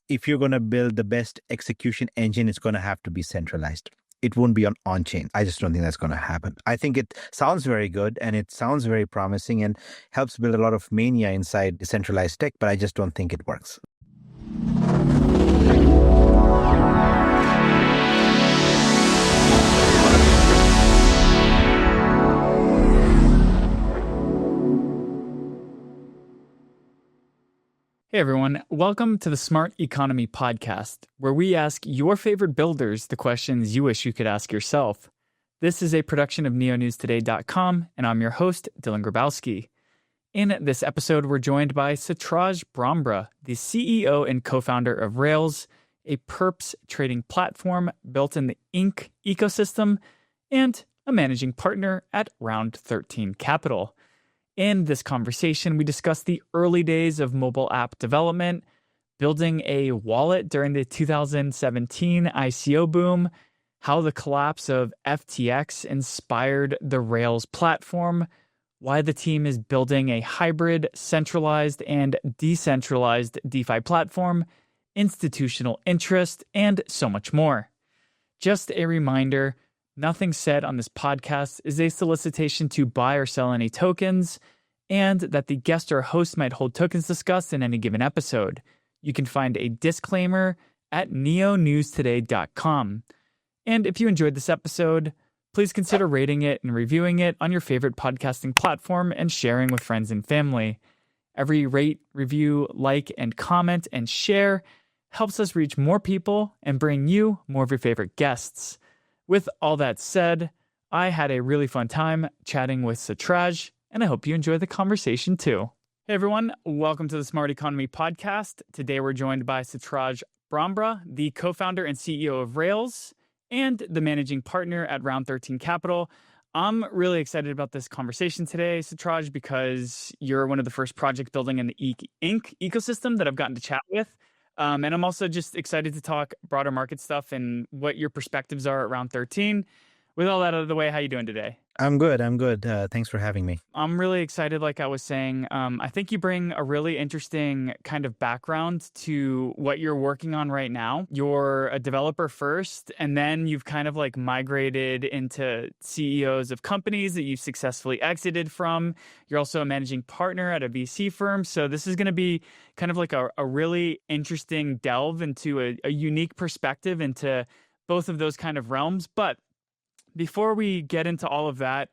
if you're going to build the best execution engine, it's going to have to be centralized. It won't be on-chain. I just don't think that's going to happen. I think it sounds very good and it sounds very promising and helps build a lot of mania inside decentralized tech, but I just don't think it works. Hey everyone, welcome to the Smart Economy Podcast, where we ask your favorite builders the questions you wish you could ask yourself. This is a production of neonewstoday.com, and I'm your host, Dylan Grabowski. In this episode, we're joined by Satraj Bambra, the CEO and co-founder of Rails, a perps trading platform built in the Ink ecosystem, and a managing partner at Round13 Capital. In this conversation, we discuss the early days of mobile app development, building a wallet during the 2017 ICO boom, how the collapse of FTX inspired the Rails platform, why the team is building a hybrid, centralized and decentralized DeFi platform, institutional interest, and so much more. Just a reminder, nothing said on this podcast is a solicitation to buy or sell any tokens, and that the guest or host might hold tokens discussed in any given episode. You can find a disclaimer at neonewstoday.com. And if you enjoyed this episode, please consider rating it and reviewing it on your favorite podcasting platform and sharing with friends and family. Every rate, review, like, and comment and share helps us reach more people and bring you more of your favorite guests. With all that said, I had a really fun time chatting with Satraj, and I hope you enjoy the conversation too. Hey everyone, welcome to the Smart Economy Podcast. Today we're joined by Satraj Bambra, the co-founder and CEO of Rails, and the managing partner at Round13 Capital. I'm really excited about this conversation today, Satraj, because you're one of the first projects building in the Ink ecosystem that I've gotten to chat with. And I'm also just excited to talk broader market stuff and what your perspectives are at Round13. With all that out of the way, how you doing today? I'm good. Thanks for having me. I'm really excited, like I was saying. I think you bring a really interesting kind of background to what you're working on right now. You're a developer first, and then you've kind of like migrated into CEOs of companies that you've successfully exited from. You're also a managing partner at a VC firm. So this is going to be kind of like a really interesting delve into a unique perspective into both of those kind of realms. But before we get into all of that,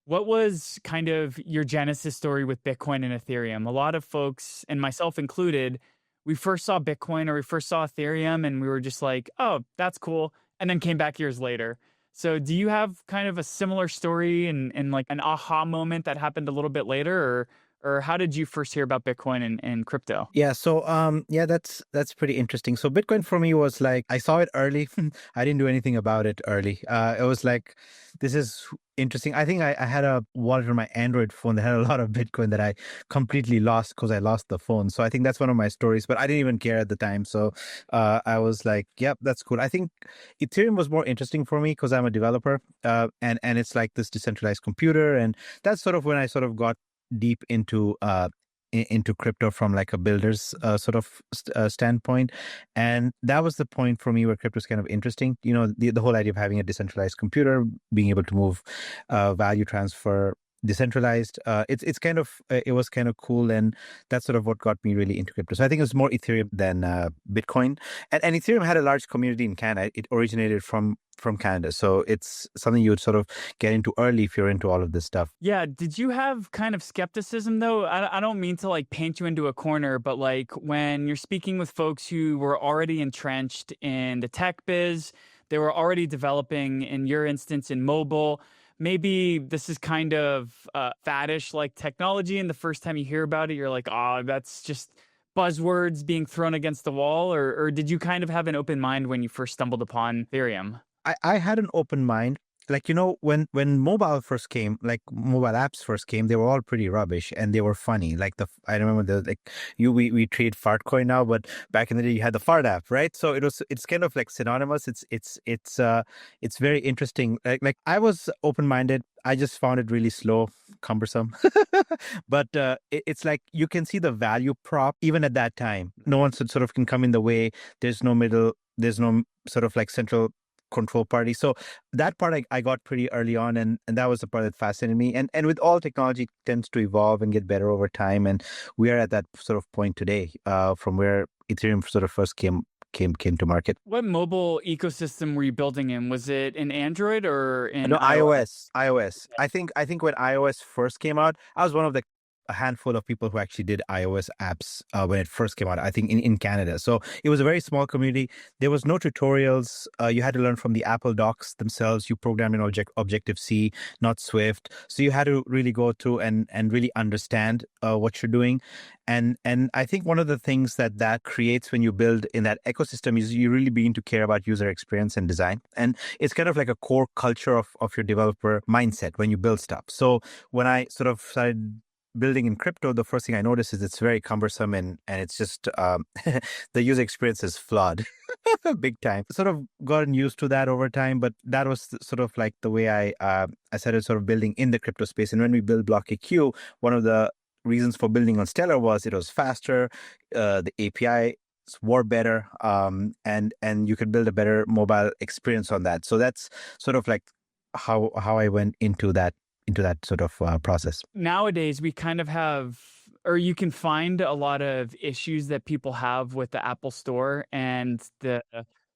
what was kind of your genesis story with Bitcoin and Ethereum? A lot of folks, and myself included, we first saw Bitcoin or we first saw Ethereum and we were just like, oh, that's cool, and then came back years later. So do you have kind of a similar story and like an aha moment that happened a little bit later, or how did you first hear about Bitcoin and crypto? Yeah, so that's pretty interesting. So Bitcoin for me was like, I saw it early. I didn't do anything about it early. It was like, this is interesting. I think I had a wallet on my Android phone that had a lot of Bitcoin that I completely lost because I lost the phone. So I think that's one of my stories, but I didn't even care at the time. So I was like, yep, that's cool. I think Ethereum was more interesting for me because I'm a developer, and it's like this decentralized computer, and that's sort of when I sort of got deep into crypto from like a builder's standpoint, and that was the point for me where crypto is kind of interesting. You know, the whole idea of having a decentralized computer, being able to move value transfer decentralized. It's kind of it was kind of cool, and that's sort of what got me really into crypto. So I think it was more Ethereum than Bitcoin, and Ethereum had a large community in Canada. It originated from Canada, so it's something you would sort of get into early if you're into all of this stuff. Yeah, did you have kind of skepticism though? I don't mean to like paint you into a corner, but like when you're speaking with folks who were already entrenched in the tech biz, they were already developing, in your instance, in mobile. Maybe this is kind of faddish like technology, and the first time you hear about it, you're like, oh, that's just buzzwords being thrown against the wall, or did you kind of have an open mind when you first stumbled upon Ethereum? I had an open mind. like, when mobile first came, like mobile apps first came, they were all pretty rubbish and they were funny. Like I remember we trade Fartcoin now, but back in the day you had the Fart app, right? So it's kind of like synonymous. It's very interesting. Like I was open-minded. I just found it really slow, cumbersome. But it's like you can see the value prop even at that time. No one sort of can come in the way. There's no middle. There's no sort of like central control party. So that part I got pretty early on, and that was the part that fascinated me. And with all technology, it tends to evolve and get better over time. And we are at that sort of point today, from where Ethereum sort of first came to market. What mobile ecosystem were you building in? Was it in Android or in No, iOS? iOS. I think when iOS first came out, I was one of a handful of people who actually did iOS apps when it first came out, I think in Canada. So it was a very small community. There was no tutorials. You had to learn from the Apple docs themselves. You programmed in Objective-C, not Swift. So you had to really go through and really understand what you're doing. And I think one of the things that creates when you build in that ecosystem is you really begin to care about user experience and design. And it's kind of like a core culture of your developer mindset when you build stuff. So when I sort of started building in crypto, the first thing I noticed is it's very cumbersome and it's just the user experience is flawed big time. Sort of gotten used to that over time, but that was sort of like the way I started sort of building in the crypto space. And when we built BlockAQ, one of the reasons for building on Stellar was it was faster, the API were better, and you could build a better mobile experience on that. So that's sort of like how I went into that sort of process. Nowadays, we kind of have, or you can find a lot of issues that people have with the Apple Store and the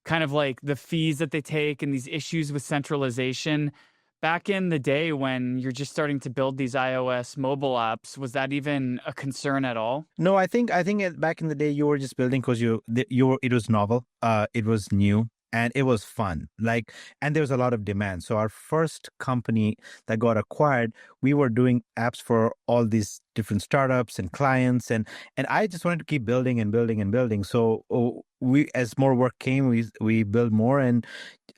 kind of like the fees that they take and these issues with centralization. Back in the day when you're just starting to build these iOS mobile apps, was that even a concern at all? No, I think back in the day you were just building because it was novel, it was new, and it was fun. Like, and there was a lot of demand. So our first company that got acquired, we were doing apps for all these different startups and clients, and I just wanted to keep building and building and building. So as more work came, we built more, and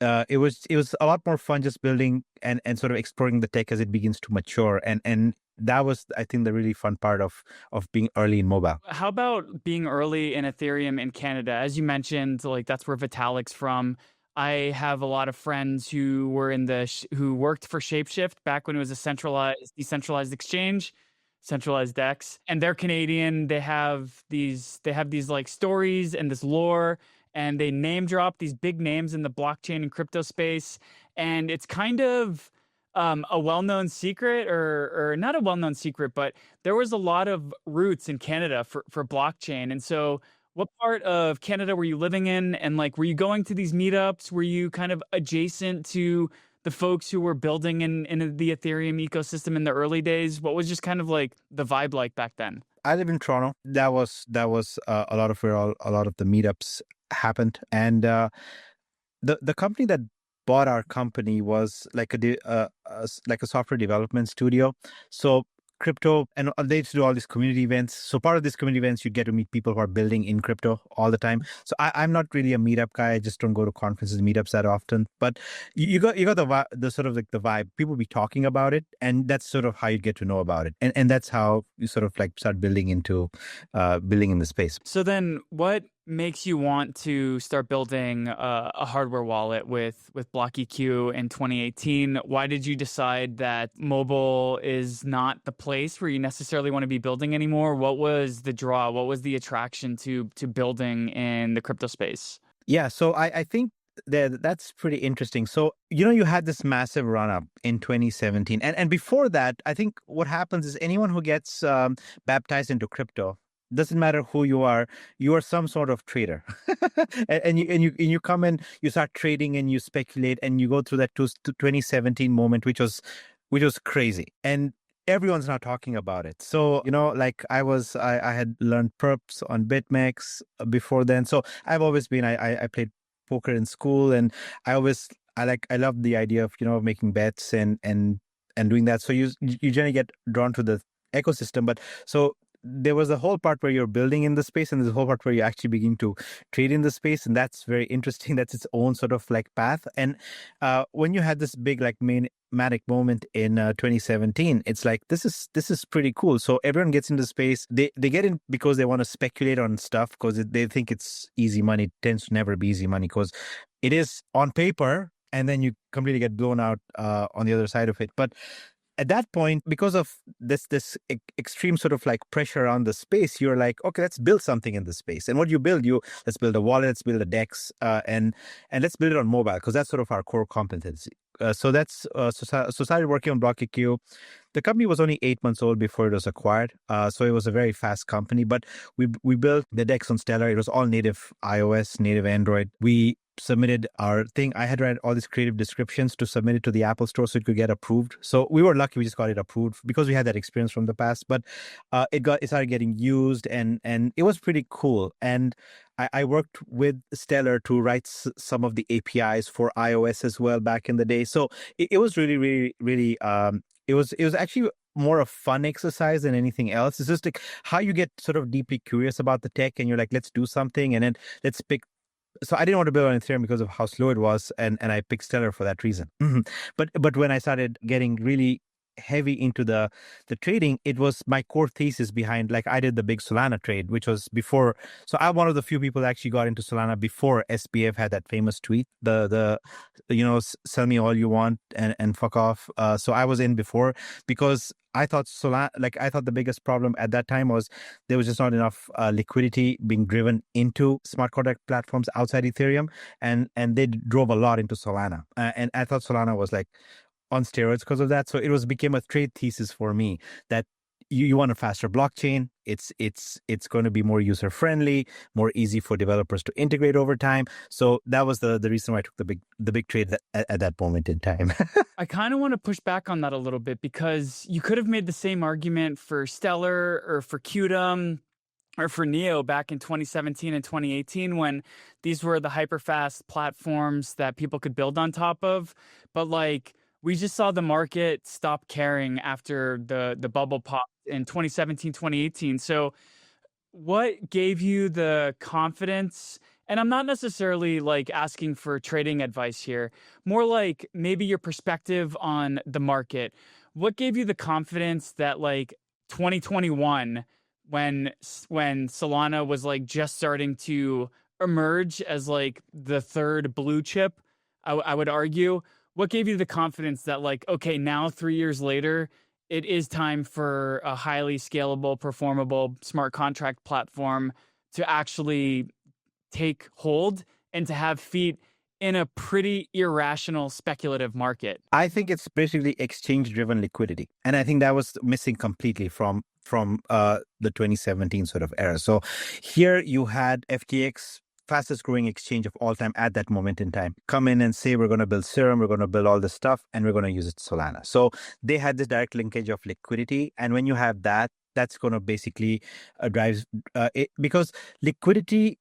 it was a lot more fun just building and sort of exploring the tech as it begins to mature, and that was, I think, the really fun part of being early in mobile. How about being early in Ethereum in Canada? As you mentioned, like that's where Vitalik's from. I have a lot of friends who were who worked for Shapeshift back when it was a decentralized exchange, centralized DEX, and they're Canadian. They have these like stories and this lore, and they name drop these big names in the blockchain and crypto space, and it's kind of a well-known secret, or not a well-known secret, but there was a lot of roots in Canada for blockchain. And so what part of Canada were you living in? And like, were you going to these meetups? Were you kind of adjacent to the folks who were building in the Ethereum ecosystem in the early days? What was just kind of like the vibe like back then? I live in Toronto. That was a lot of where a lot of the meetups happened, and the company that bought our company was like a software development studio. So crypto, and they used to do all these community events. So part of these community events, you get to meet people who are building in crypto all the time. So I'm not really a meetup guy. I just don't go to conferences, meetups that often. But you got the sort of like the vibe. People be talking about it, and that's sort of how you get to know about it. And that's how you sort of like start building in the space. So then what makes you want to start building a hardware wallet with BlockEQ in 2018? Why did you decide that mobile is not the place where you necessarily want to be building anymore? What was the draw? What was the attraction to building in the crypto space? Yeah, so I think that's pretty interesting. So, you had this massive run up in 2017. And before that, I think what happens is anyone who gets baptized into crypto, doesn't matter who you are some sort of trader. And you come and you start trading and you speculate and you go through that 2017 moment, which was crazy. And everyone's now talking about it. So, like I had learned perps on BitMEX before then. So I've always been, I played poker in school, and I love the idea of, making bets and doing that. So you generally get drawn to the ecosystem. But so there was a whole part where you're building in the space, and there's a whole part where you actually begin to trade in the space, and that's very interesting. That's its own sort of like path. And when you had this big like manic moment in 2017, it's like this is pretty cool. So everyone gets into space. They get in because they want to speculate on stuff because they think it's easy money. It tends to never be easy money because it is on paper, and then you completely get blown out on the other side of it. But at that point, because of this extreme sort of like pressure on the space, you're like, okay, let's build something in the space. And what you build, let's build a wallet, let's build a DEX, and let's build it on mobile because that's sort of our core competency. So started working on BlockEQ. The company was only 8 months old before it was acquired. So it was a very fast company, but we built the DEX on Stellar. It was all native iOS, native Android. We submitted our thing. I had read all these creative descriptions to submit it to the Apple Store so it could get approved. So we were lucky we just got it approved because we had that experience from the past. But it started getting used, and it was pretty cool. And I worked with Stellar to write some of the APIs for iOS as well back in the day. So it was really, really, really. It was actually more a fun exercise than anything else. It's just like how you get sort of deeply curious about the tech, and you're like, let's do something, and then let's pick. So I didn't want to build on Ethereum because of how slow it was, and I picked Stellar for that reason. But when I started getting really heavy into the trading, it was my core thesis behind, like I did the big Solana trade, which was before. So I'm one of the few people that actually got into Solana before SBF had that famous tweet, the sell me all you want and fuck off. So I was in before because I thought the biggest problem at that time was there was just not enough liquidity being driven into smart contract platforms outside Ethereum, and they drove a lot into Solana. And I thought Solana was like on steroids because of that. So it became a trade thesis for me that you want a faster blockchain. It's going to be more user friendly, more easy for developers to integrate over time. So that was the reason why I took the big trade at that moment in time. I kind of want to push back on that a little bit because you could have made the same argument for Stellar or for Qtum or for Neo back in 2017 and 2018 when these were the hyper-fast platforms that people could build on top of. But like, we just saw the market stop caring after the bubble popped in 2017, 2018. So what gave you the confidence? And I'm not necessarily like asking for trading advice here, more like maybe your perspective on the market. What gave you the confidence that like 2021, when Solana was like just starting to emerge as like the third blue chip, I would argue, what gave you the confidence that like, okay, now 3 years later, it is time for a highly scalable, performable smart contract platform to actually take hold and to have feet in a pretty irrational speculative market? I think it's basically exchange-driven liquidity, and I think that was missing completely from the 2017 sort of era. So here you had FTX, fastest growing exchange of all time at that moment in time, come in and say, we're going to build Serum, we're going to build all this stuff, and we're going to use it Solana. So they had this direct linkage of liquidity. And when you have that, that's going to basically drive it, because liquidity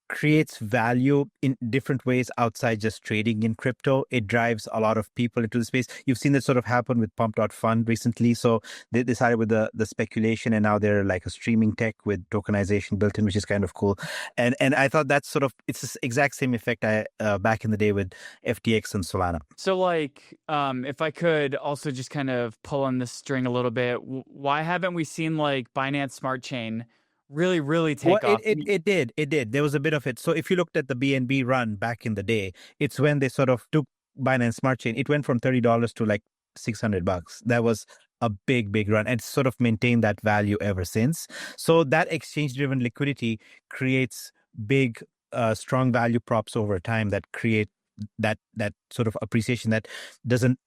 creates value in different ways outside just trading in crypto. It drives a lot of people into the space. You've seen this sort of happen with Pump.Fund recently. So they decided with the speculation, and now they're like a streaming tech with tokenization built in, which is kind of cool. And I thought that's sort of, it's the exact same effect back in the day with FTX and Solana. So like, if I could also just kind of pull on this string a little bit, why haven't we seen like Binance Smart Chain really take off? It did. There was a bit of it. So if you looked at the BNB run back in the day, it's when they sort of took Binance Smart Chain. It went from $30 to like $600. That was a big run, and sort of maintained that value ever since. So that exchange-driven liquidity creates big, strong value props over time that create that sort of appreciation that doesn't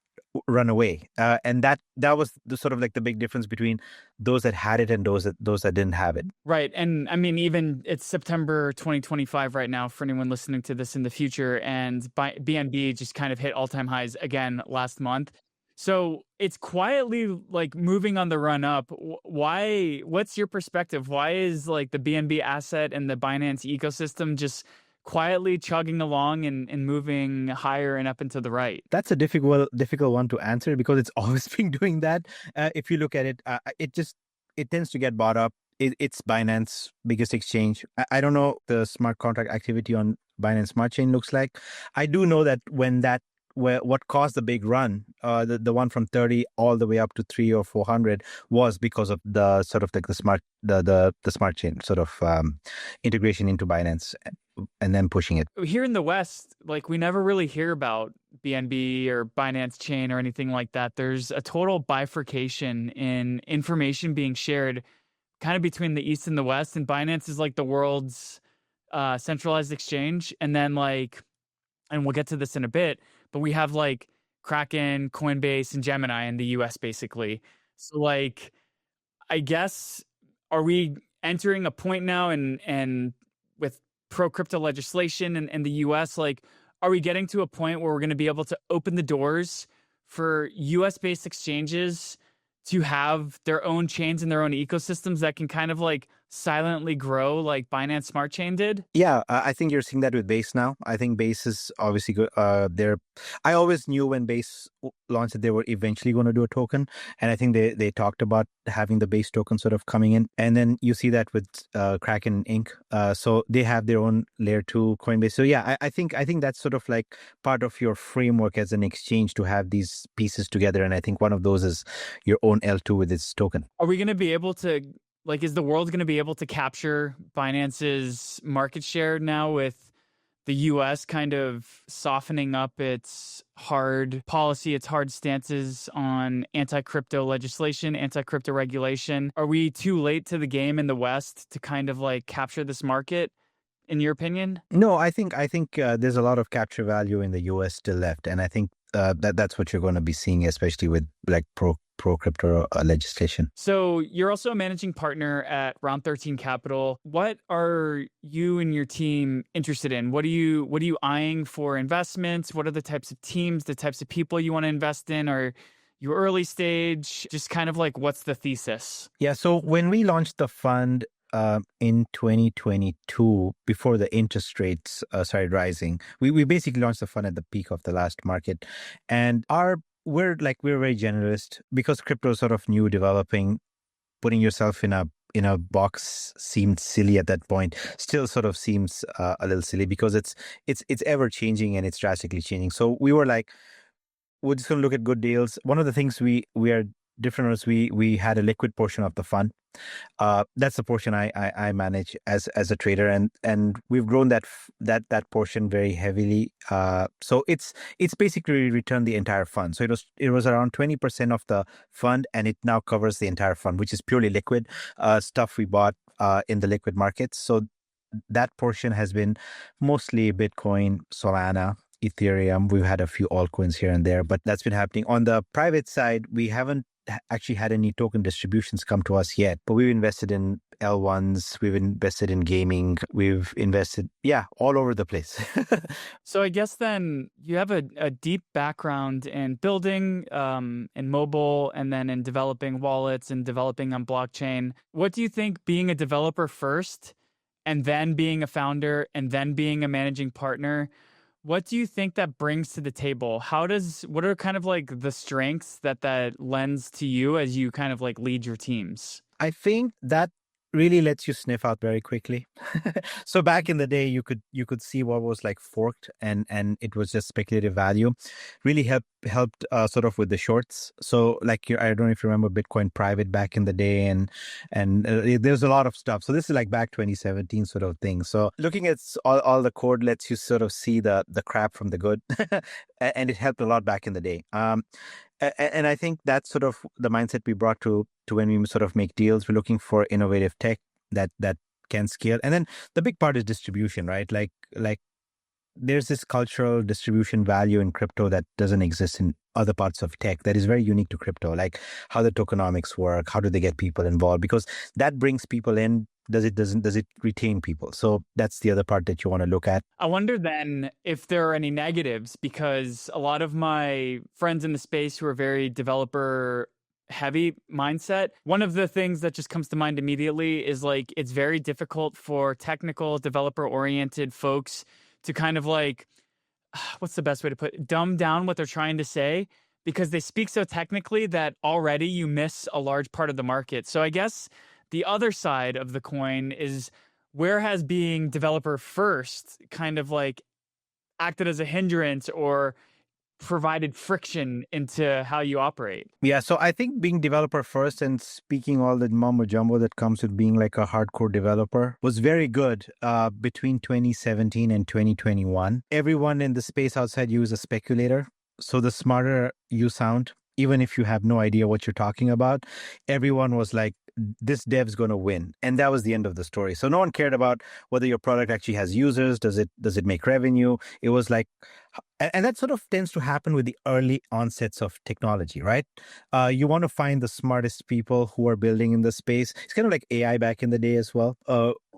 run away, and that was the sort of like the big difference between those that had it and those that didn't have it. Right. And I mean, even it's September 2025 right now for anyone listening to this in the future, and BNB just kind of hit all-time highs again last month. So it's quietly like moving on the run up. Why? What's your perspective? Why is like the BNB asset and the Binance ecosystem just quietly chugging along and moving higher and up and to the right? That's a difficult one to answer, because it's always been doing that. If you look at it, it tends to get bought up. it's Binance biggest exchange. I don't know the smart contract activity on Binance Smart Chain looks like. I do know that what caused the big run, the one from 30 all the way up to 3 or 400 was because of the sort of like the smart chain sort of integration into Binance and then pushing it. Here in the West, like we never really hear about BNB or Binance Chain or anything like that. There's a total bifurcation in information being shared kind of between the East and the West. And Binance is like the world's centralized exchange. And then and we'll get to this in a bit, but we have like Kraken, Coinbase, and Gemini in the US basically. So like, I guess, are we entering a point now and with pro crypto legislation in the US, like, are we getting to a point where we're going to be able to open the doors for US based exchanges to have their own chains and their own ecosystems that can kind of like silently grow like Binance Smart Chain did? Yeah, I think you're seeing that with Base now. I think Base is obviously good. I always knew when Base launched that they were eventually going to do a token, and I think they talked about having the Base token sort of coming in, and then you see that with Kraken Ink. So they have their own layer 2 Coinbase. So yeah, I think that's sort of like part of your framework as an exchange to have these pieces together, and I think one of those is your own L2 with its token. Are we going to be able to, like, is the world going to be able to capture Binance's market share now with the US kind of softening up its hard policy, its hard stances on anti-crypto legislation, anti-crypto regulation? Are we too late to the game in the West to kind of like capture this market, in your opinion? No, I think there's a lot of capture value in the US still left, and I think that's what you're going to be seeing, especially with like pro crypto legislation. So you're also a managing partner at Round13 Capital. What are you and your team interested in? What are you eyeing for investments? What are the types of teams, the types of people you want to invest in? Are you early stage? Just kind of like, what's the thesis? Yeah. So when we launched the fund in 2022, before the interest rates started rising, we basically launched the fund at the peak of the last market, and we're very generalist because crypto is sort of new developing. Putting yourself in a box seemed silly at that point. Still sort of seems a little silly because it's ever changing and it's drastically changing. So we were like, we're just going to look at good deals. One of the things we are different was we had a liquid portion of the fund. That's the portion I manage as a trader, and we've grown that portion very heavily. So it's basically returned the entire fund. So it was around 20% of the fund, and it now covers the entire fund, which is purely liquid stuff we bought in the liquid markets. So that portion has been mostly Bitcoin, Solana, Ethereum. We've had a few altcoins here and there, but that's been happening. On the private side, we haven't actually had any token distributions come to us yet, but we've invested in L1s, we've invested in gaming, we've invested, all over the place. So I guess then you have a deep background in building, in mobile, and then in developing wallets and developing on blockchain. What do you think being a developer first, and then being a founder, and then being a managing partner, what do you think that brings to the table? What are kind of like the strengths that lends to you as you kind of like lead your teams? I think that really lets you sniff out very quickly. So back in the day, you could see what was like forked and it was just speculative value. Really helped sort of with the shorts. So like I don't know if you remember Bitcoin private back in the day, and there's a lot of stuff. So this is like back 2017 sort of thing. So looking at all the code lets you sort of see the crap from the good, and it helped a lot back in the day. And I think that's sort of the mindset we brought to when we sort of make deals. We're looking for innovative tech that can scale. And then the big part is distribution, right? Like there's this cultural distribution value in crypto that doesn't exist in other parts of tech that is very unique to crypto, like how the tokenomics work, how do they get people involved? Because that brings people in. Does it retain people? So that's the other part that you want to look at. I wonder then if there are any negatives, because a lot of my friends in the space who are very developer heavy mindset, one of the things that just comes to mind immediately is like it's very difficult for technical developer oriented folks to kind of like, what's the best way to put it, dumb down what they're trying to say, because they speak so technically that already you miss a large part of the market. So I guess the other side of the coin is, where has being developer first kind of like acted as a hindrance or provided friction into how you operate? Yeah, so I think being developer first and speaking all the mumbo jumbo that comes with being like a hardcore developer was very good between 2017 and 2021. Everyone in the space outside you is a speculator. So the smarter you sound, even if you have no idea what you're talking about, everyone was like, this dev's going to win. And that was the end of the story. So no one cared about whether your product actually has users. Does it make revenue? It was like, and that sort of tends to happen with the early onsets of technology, right? You want to find the smartest people who are building in the space. It's kind of like AI back in the day as well,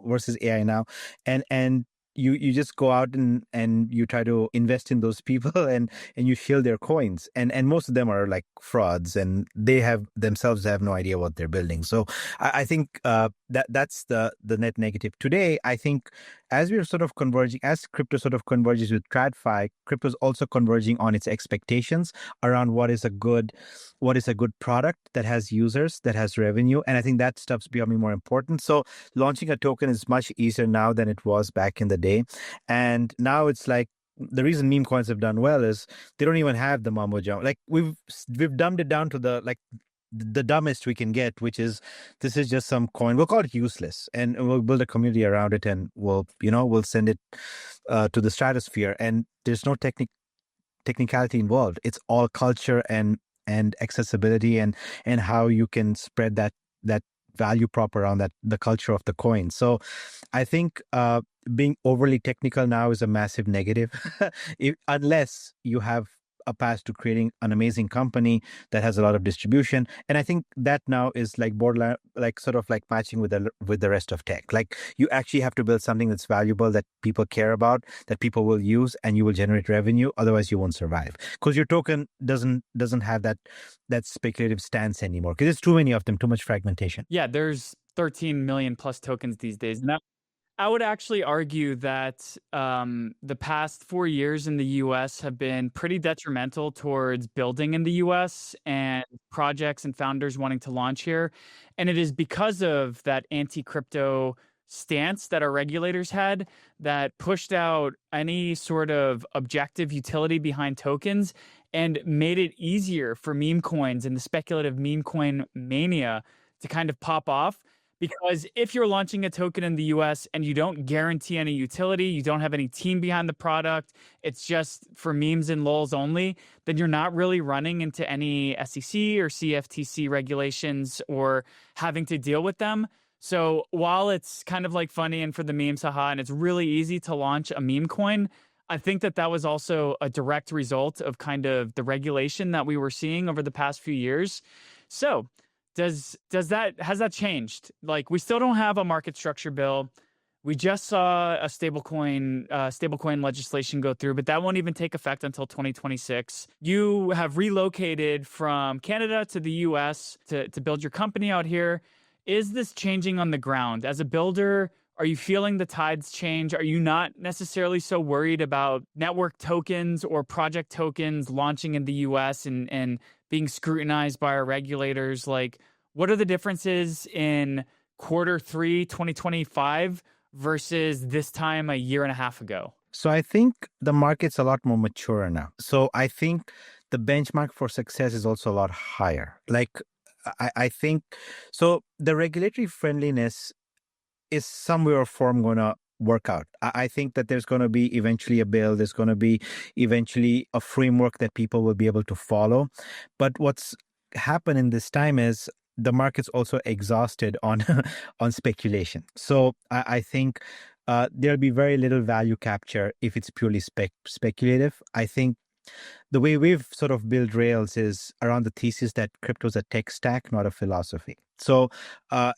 versus AI now. And you just go out and you try to invest in those people and you shield their coins. And most of them are like frauds, and they have themselves have no idea what they're building. So I think that's the net negative. Today, I think as we're sort of converging, as crypto sort of converges with TradFi, crypto is also converging on its expectations around what is a good product that has users, that has revenue. And I think that stuff's becoming more important. So launching a token is much easier now than it was back in the day. And now it's like, the reason meme coins have done well is they don't even have the mumbo jumbo. Like we've dumbed it down to the dumbest we can get, which is, this is just some coin. We'll call it useless, and we'll build a community around it, and we'll send it to the stratosphere. And there's no technicality involved. It's all culture and accessibility and how you can spread that value prop around that, the culture of the coin. So I think being overly technical now is a massive negative, unless you have a path to creating an amazing company that has a lot of distribution. And I think that now is like borderline, like sort of like matching with the rest of tech. Like you actually have to build something that's valuable, that people care about, that people will use, and you will generate revenue. Otherwise you won't survive, because your token doesn't have that speculative stance anymore, because there's too many of them, too much fragmentation. Yeah, there's 13 million plus tokens these days. And I would actually argue that the past 4 years in the US have been pretty detrimental towards building in the US and projects and founders wanting to launch here. And it is because of that anti-crypto stance that our regulators had that pushed out any sort of objective utility behind tokens and made it easier for meme coins and the speculative meme coin mania to kind of pop off. Because if you're launching a token in the US and you don't guarantee any utility, you don't have any team behind the product, it's just for memes and lols only, then you're not really running into any SEC or CFTC regulations or having to deal with them. So while it's kind of like funny and for the memes, haha, and it's really easy to launch a meme coin, I think that was also a direct result of kind of the regulation that we were seeing over the past few years. So has that changed? Like, we still don't have a market structure bill. We just saw a stablecoin legislation go through, but that won't even take effect until 2026. You have relocated from Canada to the US to build your company out here. Is this changing on the ground? As a builder, are you feeling the tides change? Are you not necessarily so worried about network tokens or project tokens launching in the US and being scrutinized by our regulators? Like, what are the differences in Q3 2025 versus this time a year and a half ago? So I think the market's a lot more mature now. So I think the benchmark for success is also a lot higher. Like, I think, so the regulatory friendliness is somewhere or form going to work out. I think that there's going to be eventually a bill, there's going to be eventually a framework that people will be able to follow. But what's happened in this time is the market's also exhausted on on speculation. So I think there'll be very little value capture if it's purely speculative. I think the way we've sort of built Rails is around the thesis that crypto is a tech stack, not a philosophy. So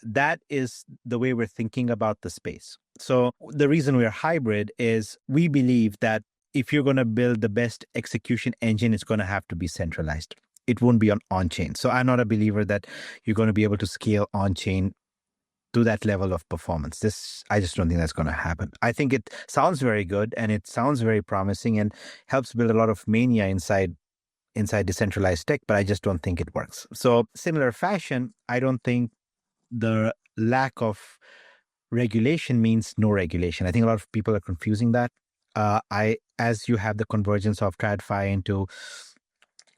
that is the way we're thinking about the space. So the reason we're hybrid is we believe that if you're going to build the best execution engine, it's going to have to be centralized. It won't be on-chain. So I'm not a believer that you're going to be able to scale on-chain to that level of performance. I just don't think that's going to happen. I think it sounds very good and it sounds very promising and helps build a lot of mania inside decentralized tech, but I just don't think it works. So similar fashion, I don't think the lack of regulation means no regulation. I think a lot of people are confusing that. As you have the convergence of TradFi into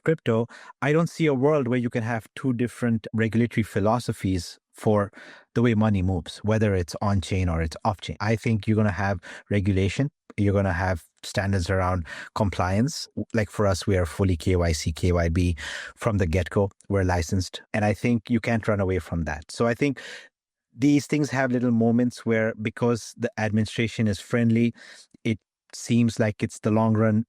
crypto, I don't see a world where you can have two different regulatory philosophies for the way money moves, whether it's on chain or it's off chain. I think you're going to have regulation. You're going to have standards around compliance. Like for us, we are fully KYC, KYB from the get-go. We're licensed. And I think you can't run away from that. So I think these things have little moments where, because the administration is friendly, it seems like it's the long run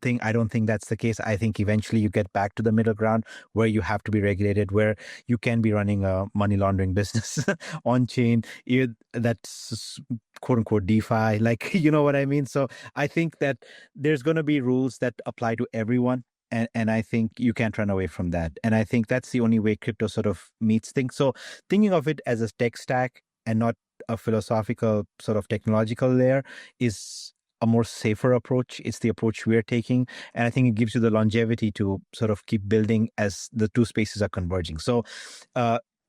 thing. I don't think that's the case. I think eventually you get back to the middle ground where you have to be regulated, where you can be running a money laundering business on chain. That's quote unquote DeFi, like, you know what I mean? So I think that there's going to be rules that apply to everyone. And I think you can't run away from that. And I think that's the only way crypto sort of meets things. So thinking of it as a tech stack and not a philosophical sort of technological layer is a more safer approach. It's the approach we're taking. And I think it gives you the longevity to sort of keep building as the two spaces are converging. So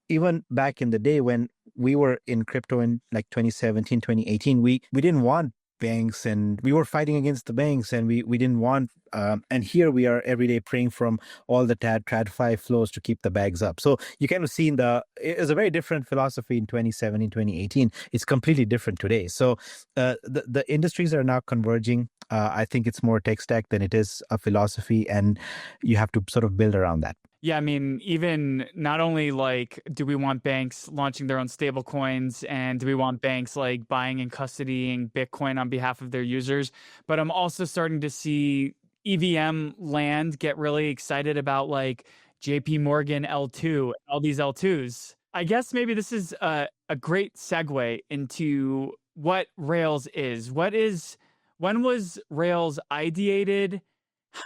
even back in the day when we were in crypto in like 2017, 2018, we didn't want banks, and we were fighting against the banks, and we didn't want and here we are every day praying from all the TradFi flows to keep the bags up. So you kind of see it's a very different philosophy in 2017, 2018. It's completely different today. So the industries are now converging. I think it's more tech stack than it is a philosophy, and you have to sort of build around that. Yeah, I mean, even not only like, do we want banks launching their own stable coins, and do we want banks like buying and custodying Bitcoin on behalf of their users, but I'm also starting to see EVM land get really excited about like JP Morgan L2, all these L2s. I guess maybe this is a great segue into what Rails is. When was Rails ideated?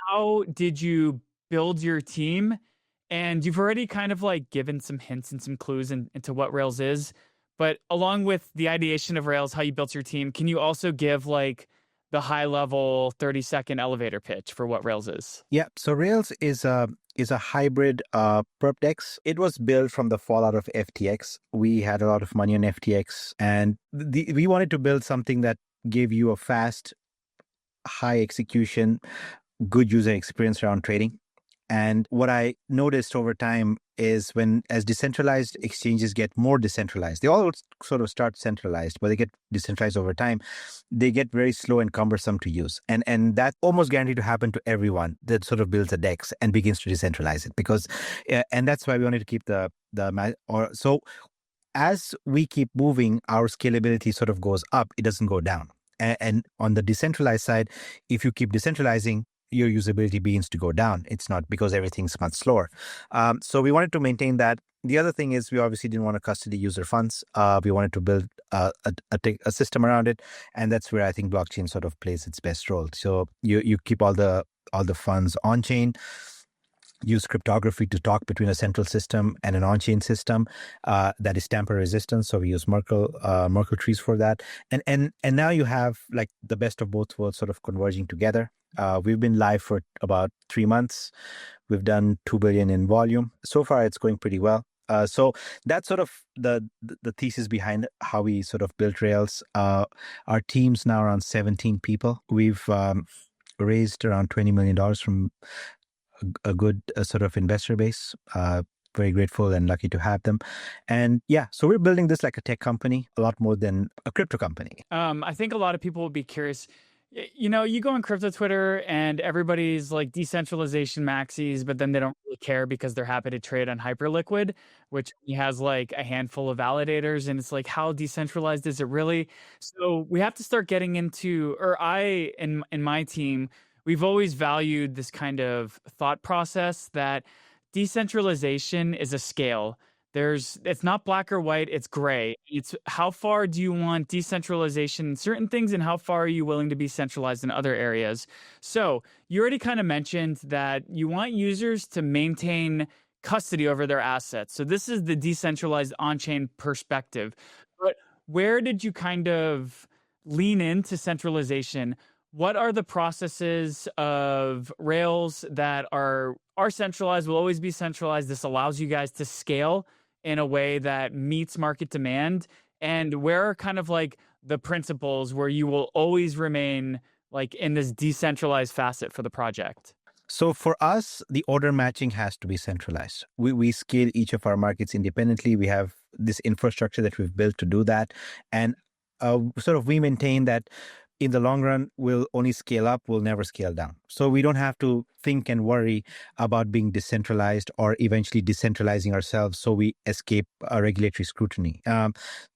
How did you build your team? And you've already kind of like given some hints and some clues into what Rails is. But along with the ideation of Rails, how you built your team, can you also give like the high level 30-second elevator pitch for what Rails is? Yeah. So Rails is a hybrid perp DEX. It was built from the fallout of FTX. We had a lot of money on FTX, and we wanted to build something that gave you a fast, high execution, good user experience around trading. And what I noticed over time is as decentralized exchanges get more decentralized, they all sort of start centralized, but they get decentralized over time, they get very slow and cumbersome to use. And that's almost guaranteed to happen to everyone that sort of builds a DEX and begins to decentralize it, because, and that's why we wanted to keep so as we keep moving, our scalability sort of goes up, it doesn't go down. And on the decentralized side, if you keep decentralizing, your usability begins to go down. It's not, because everything's much slower. So we wanted to maintain that. The other thing is we obviously didn't want to custody user funds. We wanted to build a system around it. And that's where I think blockchain sort of plays its best role. So you keep all the funds on chain, use cryptography to talk between a central system and an on-chain system that is tamper resistant. So we use Merkle trees for that. And now you have like the best of both worlds sort of converging together. We've been live for about 3 months. We've done 2 billion in volume. So far, it's going pretty well. So that's sort of the thesis behind how we sort of built Rails. Our team's now around 17 people. We've raised around $20 million from a good sort of investor base. Very grateful and lucky to have them. And yeah, so we're building this like a tech company, a lot more than a crypto company. I think a lot of people would be curious. You know, you go on crypto Twitter and everybody's like decentralization maxis, but then they don't really care because they're happy to trade on Hyperliquid, which has like a handful of validators. And it's like, how decentralized is it really? So we have to start getting into, or I, in my team, we've always valued this kind of thought process that decentralization is a scale. It's not black or white, it's gray. It's how far do you want decentralization in certain things, and how far are you willing to be centralized in other areas? So you already kind of mentioned that you want users to maintain custody over their assets. So this is the decentralized on-chain perspective. But where did you kind of lean into centralization? What are the processes of Rails that are centralized, will always be centralized? This allows you guys to scale in a way that meets market demand? And where are kind of like the principles where you will always remain like in this decentralized facet for the project? So for us, the order matching has to be centralized. We scale each of our markets independently. We have this infrastructure that we've built to do that. And sort of we maintain that in the long run, we'll only scale up, we'll never scale down. So we don't have to think and worry about being decentralized or eventually decentralizing ourselves so we escape regulatory scrutiny.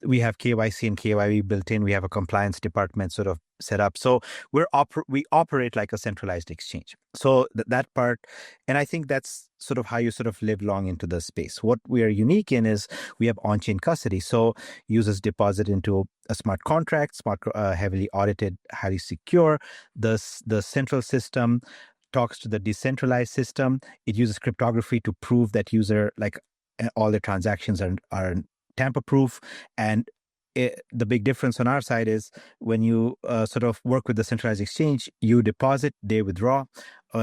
We have KYC and KYB built in. We have a compliance department sort of set up. So we operate like a centralized exchange. So that part, and I think that's sort of how you sort of live long into the space. What we are unique in is we have on-chain custody. So users deposit into a smart contract, heavily audited, highly secure. The central system talks to the decentralized system. It uses cryptography to prove that all the transactions are tamper-proof. And the big difference on our side is when you sort of work with the centralized exchange, you deposit, they withdraw.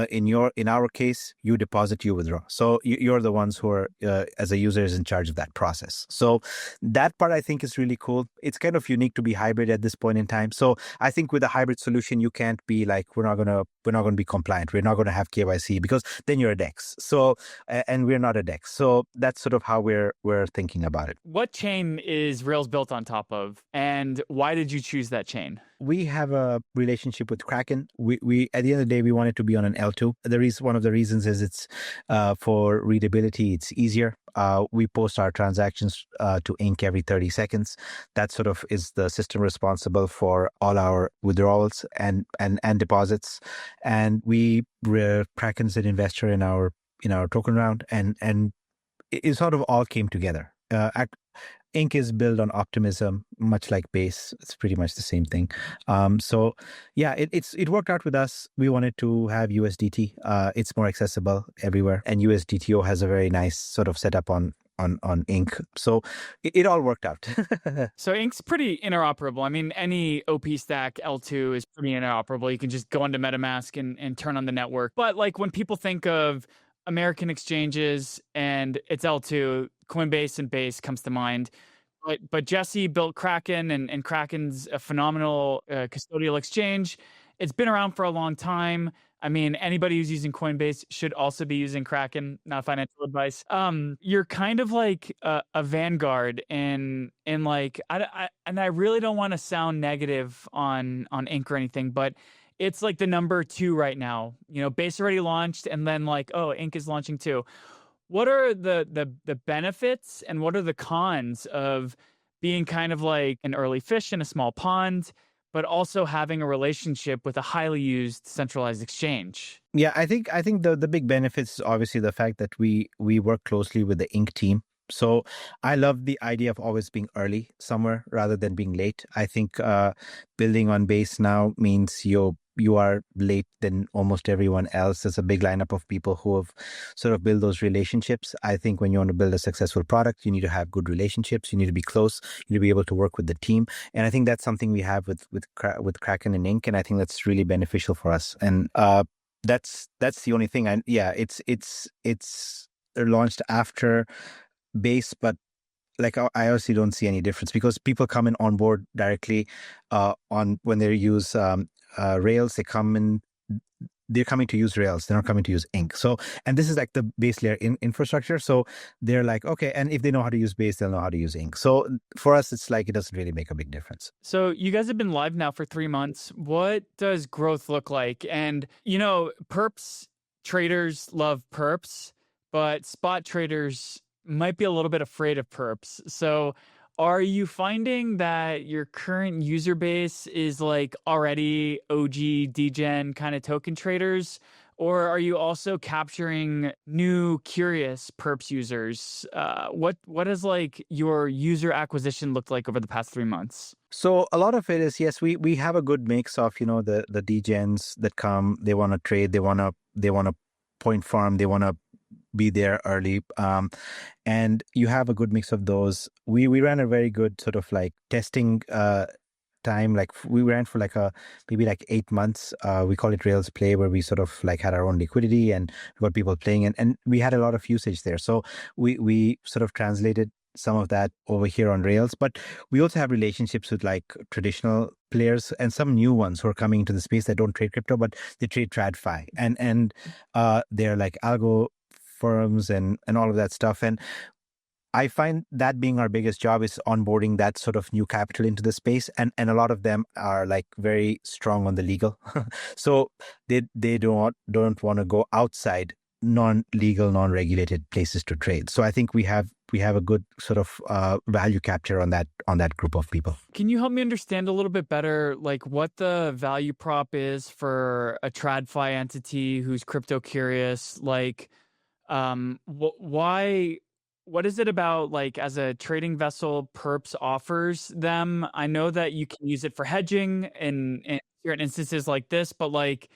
In our case, you deposit, you withdraw. So you're the ones who are, as a user, is in charge of that process. So that part I think is really cool. It's kind of unique to be hybrid at this point in time. So I think with a hybrid solution, you can't be like, we're not gonna be compliant. We're not gonna have KYC because then you're a DEX. So and we're not a DEX. So that's sort of how we're thinking about it. What chain is Rails built on top of, and why did you choose that chain? We have a relationship with Kraken. We at the end of the day, we want it to be on an L2. One of the reasons is it's for readability. It's easier. We post our transactions to Ink every 30 seconds. That sort of is the system responsible for all our withdrawals and deposits. And Kraken's an investor in our token round, and it sort of all came together. Ink is built on optimism, much like Base. It's pretty much the same thing. So yeah, it worked out with us. We wanted to have USDT. It's more accessible everywhere, and USDTO has a very nice sort of setup on Ink. So it all worked out. So Ink's pretty interoperable. I mean, any OP stack L2 is pretty interoperable. You can just go into MetaMask and turn on the network. But like when people think of American exchanges and it's L2, Coinbase and Base comes to mind. But Jesse built Kraken, and Kraken's a phenomenal custodial exchange. It's been around for a long time. I mean, anybody who's using Coinbase should also be using Kraken, not financial advice. You're kind of like a vanguard in like, I really don't want to sound negative on Ink or anything, but it's like the number 2 right now. Base already launched, and then like, oh, Ink is launching too. What are the benefits and what are the cons of being kind of like an early fish in a small pond, but also having a relationship with a highly used centralized exchange? Yeah, I think the big benefits is obviously the fact that we work closely with the Ink team. So I love the idea of always being early somewhere rather than being late. I think building on Base now means you are late than almost everyone else. There's a big lineup of people who have sort of built those relationships. I think when you want to build a successful product, you need to have good relationships. You need to be close. You need to be able to work with the team. And I think that's something we have with Kraken and Ink. And I think that's really beneficial for us. And that's the only thing. It's launched after Base, but like I honestly don't see any difference because people come in on board directly when they use Rails. They're coming to use Rails. They're not coming to use Ink. So, and this is like the base layer infrastructure. So they're like, okay, and if they know how to use Base, they'll know how to use Ink. So for us, it's like it doesn't really make a big difference. So you guys have been live now for 3 months. What does growth look like? And perps traders love perps, but spot traders might be a little bit afraid of perps. So are you finding that your current user base is like already OG degen kind of token traders? Or are you also capturing new curious perps users? What has like your user acquisition looked like over the past 3 months? So a lot of it is, yes, we have a good mix of, the degens that come, they want to trade, they want to point farm, they want to be there early, and you have a good mix of those. We ran a very good sort of like testing time. Like we ran for maybe 8 months. We call it Rails Play, where we sort of like had our own liquidity and we got people playing, and we had a lot of usage there. So we sort of translated some of that over here on Rails. But we also have relationships with like traditional players and some new ones who are coming into the space that don't trade crypto, but they trade TradFi, and they're like algo firms and all of that stuff. And I find that being our biggest job is onboarding that sort of new capital into the space. And a lot of them are like very strong on the legal. So they don't want to go outside non-legal, non-regulated places to trade. So I think we have a good sort of value capture on that group of people. Can you help me understand a little bit better, like what the value prop is for a TradFi entity who's crypto curious? Like, why? What is it about, like, as a trading vessel, Perps offers them? I know that you can use it for hedging in certain instances like this, but like,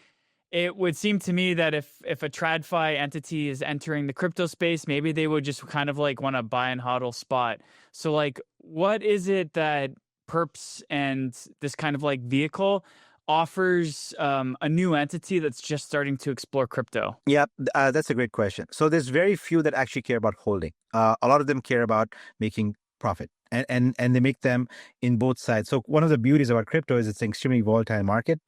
it would seem to me that if a TradFi entity is entering the crypto space, maybe they would just kind of like want to buy and hodl spot. So like, what is it that Perps and this kind of like vehicle offers a new entity that's just starting to explore crypto? Yeah, that's a great question. So there's very few that actually care about holding. A lot of them care about making profit, and they make them in both sides. So one of the beauties about crypto is it's an extremely volatile market,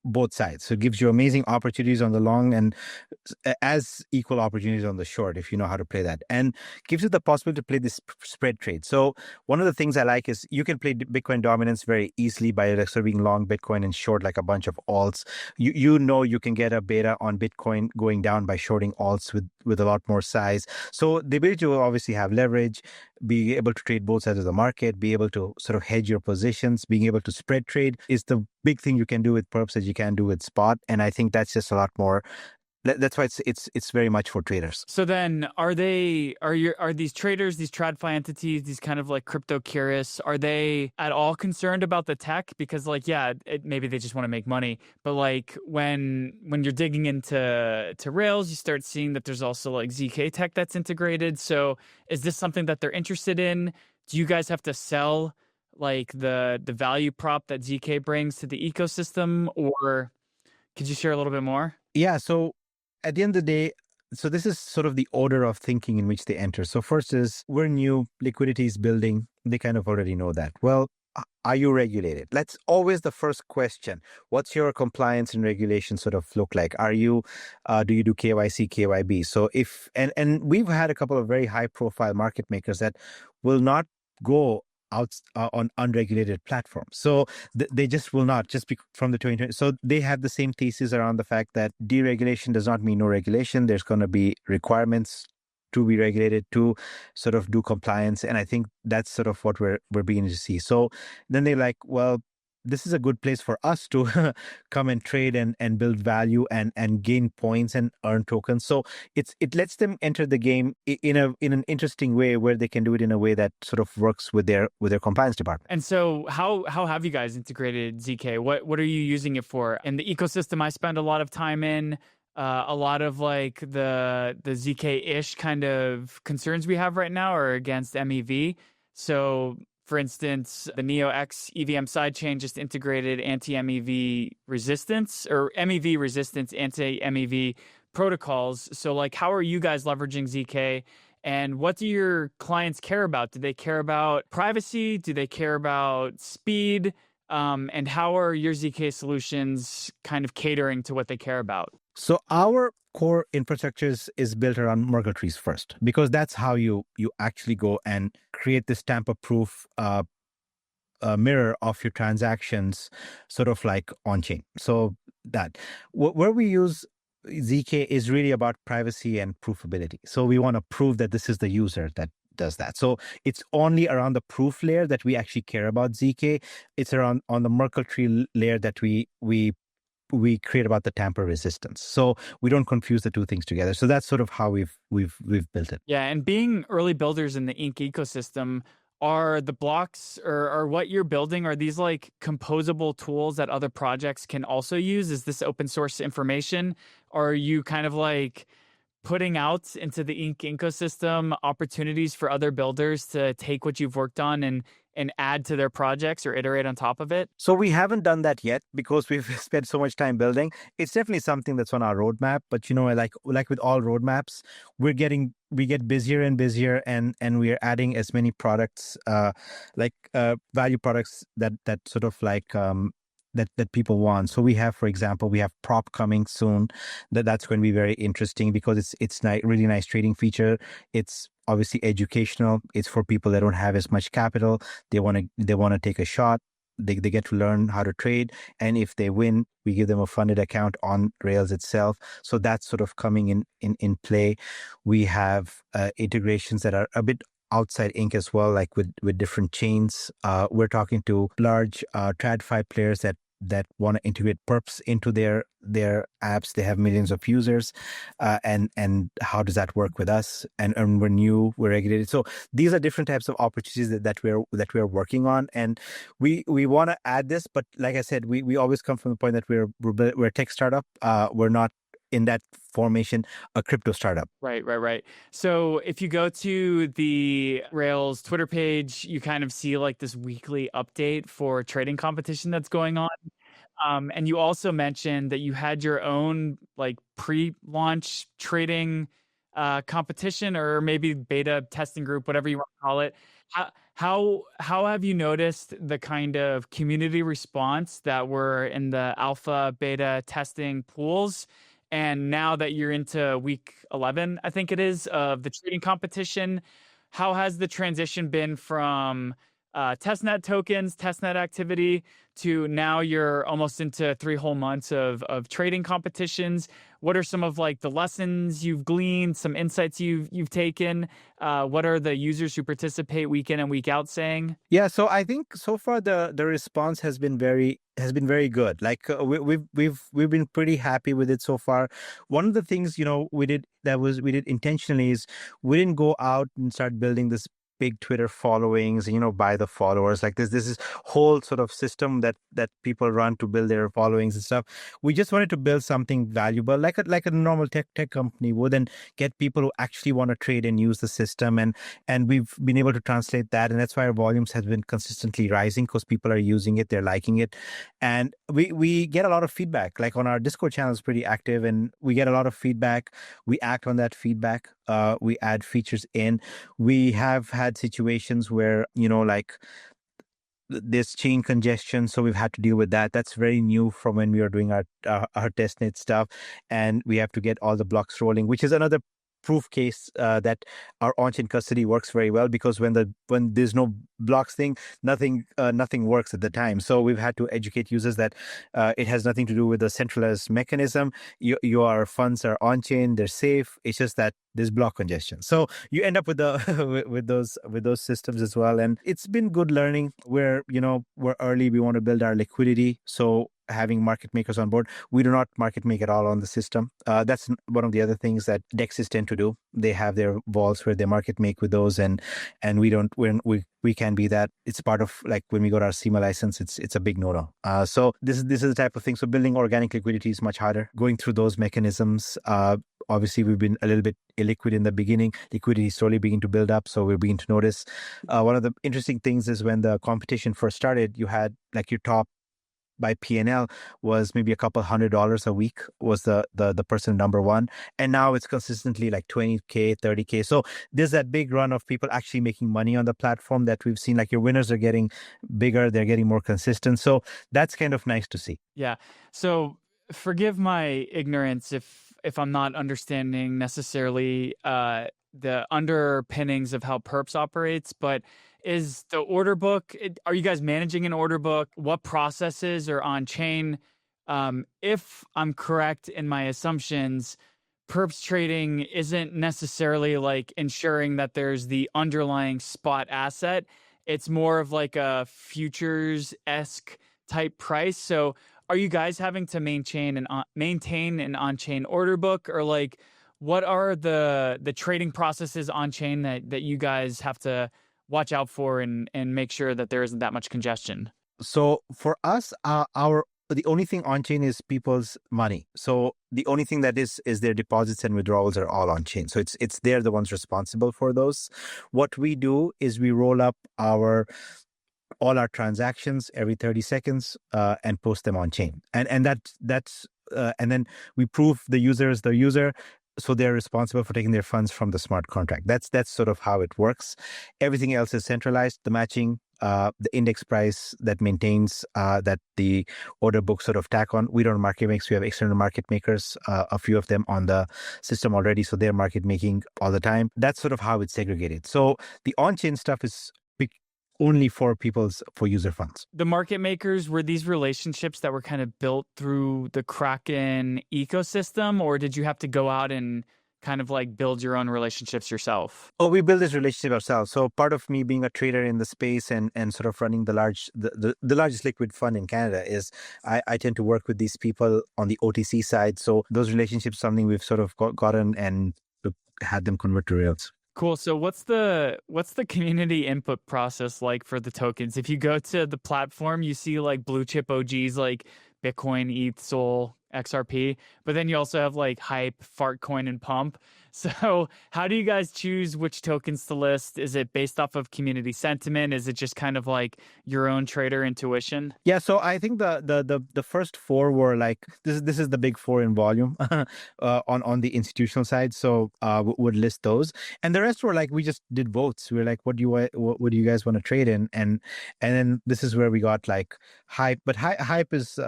both sides. So it gives you amazing opportunities on the long and as equal opportunities on the short if you know how to play that, and gives you the possibility to play this spread trade. So one of the things I like is you can play Bitcoin dominance very easily by like sort of being long Bitcoin and short like a bunch of alts. You know you can get a beta on Bitcoin going down by shorting alts with a lot more size. So the ability to obviously have leverage, be able to trade both sides of the market, be able to sort of hedge your positions, being able to spread trade is the big thing you can do with Perps that you can do with Spot. And I think that's just a lot more. That's why it's very much for traders. So then are these traders, these TradFi entities, these kind of like crypto curious, are they at all concerned about the tech? Because like, yeah, maybe they just want to make money, but like when you're digging into Rails, you start seeing that there's also like ZK tech that's integrated. So is this something that they're interested in? Do you guys have to sell like the value prop that ZK brings to the ecosystem, or could you share a little bit more? Yeah. So at the end of the day, so this is sort of the order of thinking in which they enter. So first is we're new, liquidity is building. They kind of already know that. Well, are you regulated? That's always the first question. What's your compliance and regulation sort of look like? Are you, do you do KYC, KYB? So if, and we've had a couple of very high profile market makers that will not go out on unregulated platforms. So they just will not, just be from the 2020. So they have the same thesis around the fact that deregulation does not mean no regulation. There's going to be requirements to be regulated, to sort of do compliance. And I think that's sort of what we're beginning to see. So then they're like, well, this is a good place for us to come and trade and build value and gain points and earn tokens. So it lets them enter the game in an interesting way where they can do it in a way that sort of works with their compliance department. And so how have you guys integrated ZK? What are you using it for? In the ecosystem I spend a lot of time in, a lot of like the ZK-ish kind of concerns we have right now are against MEV. So for instance, the NeoX EVM sidechain just integrated anti-MEV resistance or MEV resistance, anti-MEV protocols. So like, how are you guys leveraging ZK? And what do your clients care about? Do they care about privacy? Do they care about speed? And how are your ZK solutions kind of catering to what they care about? So our core infrastructure is built around Merkle trees first, because that's how you actually go and create this tamper-proof mirror of your transactions, sort of like on-chain. So that where we use ZK is really about privacy and proofability. So we want to prove that this is the user that does that. So it's only around the proof layer that we actually care about ZK. It's around on the Merkle tree layer that we create about the tamper resistance. So we don't confuse the two things together. So that's sort of how we've built it. Yeah, and being early builders in the Ink ecosystem, are the blocks or what you're building, are these like composable tools that other projects can also use? Is this open source information? Or are you kind of like putting out into the Ink ecosystem opportunities for other builders to take what you've worked on and add to their projects or iterate on top of it? So we haven't done that yet because we've spent so much time building. It's definitely something that's on our roadmap, but like with all roadmaps, we get busier and busier, and we are adding as many products, value products that sort of like that people want. So we have, for example, we have prop coming soon. That's going to be very interesting because it's really nice trading feature. It's obviously educational. It's for people that don't have as much capital. They want to take a shot. They get to learn how to trade, and if they win, we give them a funded account on Rails itself. So that's sort of coming in play. We have integrations that are a bit outside Ink as well, like with different chains. We're talking to large TradFi players that want to integrate perps into their apps. They have millions of users, and how does that work with us? And we're new, we're regulated. So these are different types of opportunities that we're working on, and we want to add this. But like I said, we always come from the point that we're a tech startup. We're not in that formation a crypto startup. Right. So if you go to the Rails Twitter page, you kind of see like this weekly update for trading competition that's going on. And you also mentioned that you had your own like pre-launch trading competition, or maybe beta testing group, whatever you want to call it. How have you noticed the kind of community response that were in the alpha beta testing pools? And now that you're into week 11, I think it is, of the trading competition, how has the transition been from testnet tokens, testnet activity, to now you're almost into 3 whole months of trading competitions? What are some of like the lessons you've gleaned, some insights you've taken? What are the users who participate week in and week out saying? Yeah, so I think so far the response has been very good. Like we've been pretty happy with it so far. One of the things we did intentionally is we didn't go out and start building this big Twitter followings, by the followers. Like this is whole sort of system that people run to build their followings and stuff. We just wanted to build something valuable, like a normal tech company would, and get people who actually want to trade and use the system. And we've been able to translate that, and that's why our volumes have been consistently rising, because people are using it, they're liking it, and we get a lot of feedback. Like on our Discord channel is pretty active, and we get a lot of feedback. We act on that feedback. We add features in. We have had situations where like there's chain congestion, so we've had to deal with that. That's very new from when we were doing our testnet stuff, and we have to get all the blocks rolling, which is another proof case that our on-chain custody works very well, because when there's no blocks thing, nothing works at the time. So we've had to educate users that it has nothing to do with the centralized mechanism. Your funds are on-chain, they're safe. It's just that there's block congestion. So you end up with the with those systems as well. And it's been good learning. We're early. We want to build our liquidity. So having market makers on board, we do not market make at all on the system. That's one of the other things that DEXs tend to do. They have their vaults where they market make with those, and we don't. We can be that. It's part of, like, when we got our SEMA license, it's a big no-no. So this is the type of thing. So building organic liquidity is much harder. Going through those mechanisms. Obviously, we've been a little bit illiquid in the beginning. Liquidity slowly beginning to build up, so we're beginning to notice. One of the interesting things is when the competition first started, you had like your top by P&L was maybe a couple $100 a week was the person number one, and now it's consistently like 20K, 30K. So there's that big run of people actually making money on the platform that we've seen. Like, your winners are getting bigger, they're getting more consistent. So that's kind of nice to see. Yeah. So forgive my ignorance if I'm not understanding necessarily the underpinnings of how Perps operates, but is the order book, are you guys managing an order book? What processes are on chain? If I'm correct in my assumptions, Perps trading isn't necessarily like ensuring that there's the underlying spot asset. It's more of like a futures-esque type price. So are you guys having to maintain an on-chain order book, or like what are the trading processes on chain that you guys have to watch out for and make sure that there isn't that much congestion? So for us, the only thing on chain is people's money. So the only thing that is their deposits and withdrawals are all on chain. So it's they're the ones responsible for those. What we do is we roll up our all our transactions every 30 seconds and post them on chain. And that's and then we prove the user, so they're responsible for taking their funds from the smart contract. That's sort of how it works. Everything else is centralized. The matching, the index price that maintains that the order book sort of tack on. We don't market makes. We have external market makers, a few of them on the system already, so they're market making all the time. That's sort of how it's segregated. So the on-chain stuff is only for user funds. The market makers, were these relationships that were kind of built through the Kraken ecosystem, or did you have to go out and kind of like build your own relationships yourself? Oh, we build this relationship ourselves. So part of me being a trader in the space and sort of running the largest liquid fund in Canada is I tend to work with these people on the OTC side. So those relationships, something we've sort of gotten and had them convert to Rails. Cool. So what's the community input process like for the tokens? If you go to the platform, you see like blue chip OGs like Bitcoin, ETH, Sol, XRP, but then you also have like Hype, Fartcoin, and Pump. So how do you guys choose which tokens to list? Is it based off of community sentiment? Is it just kind of like your own trader intuition? Yeah, so I think the first four were like this is the big four in volume on the institutional side. So would list those, and the rest were like we just did votes. We were like, what do you guys want to trade in? And then this is where we got like Hype, but Hype is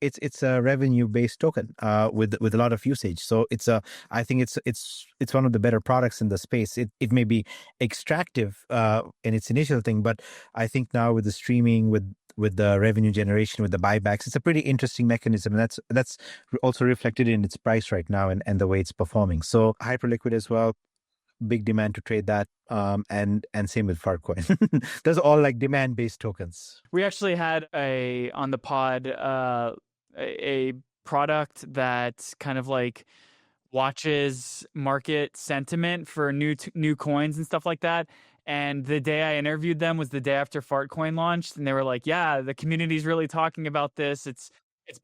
it's a revenue-based token with a lot of usage. So I think it's one of the better products in the space. It may be extractive in its initial thing, but I think now with the streaming, with the revenue generation, with the buybacks, it's a pretty interesting mechanism. And that's also reflected in its price right now and the way it's performing. So Hyperliquid as well. Big demand to trade that, and same with Fartcoin. Those are all like demand-based tokens. We actually had on the pod a product that kind of like watches market sentiment for new coins and stuff like that. And the day I interviewed them was the day after Fartcoin launched, and they were like, "Yeah, the community's really talking about this. It's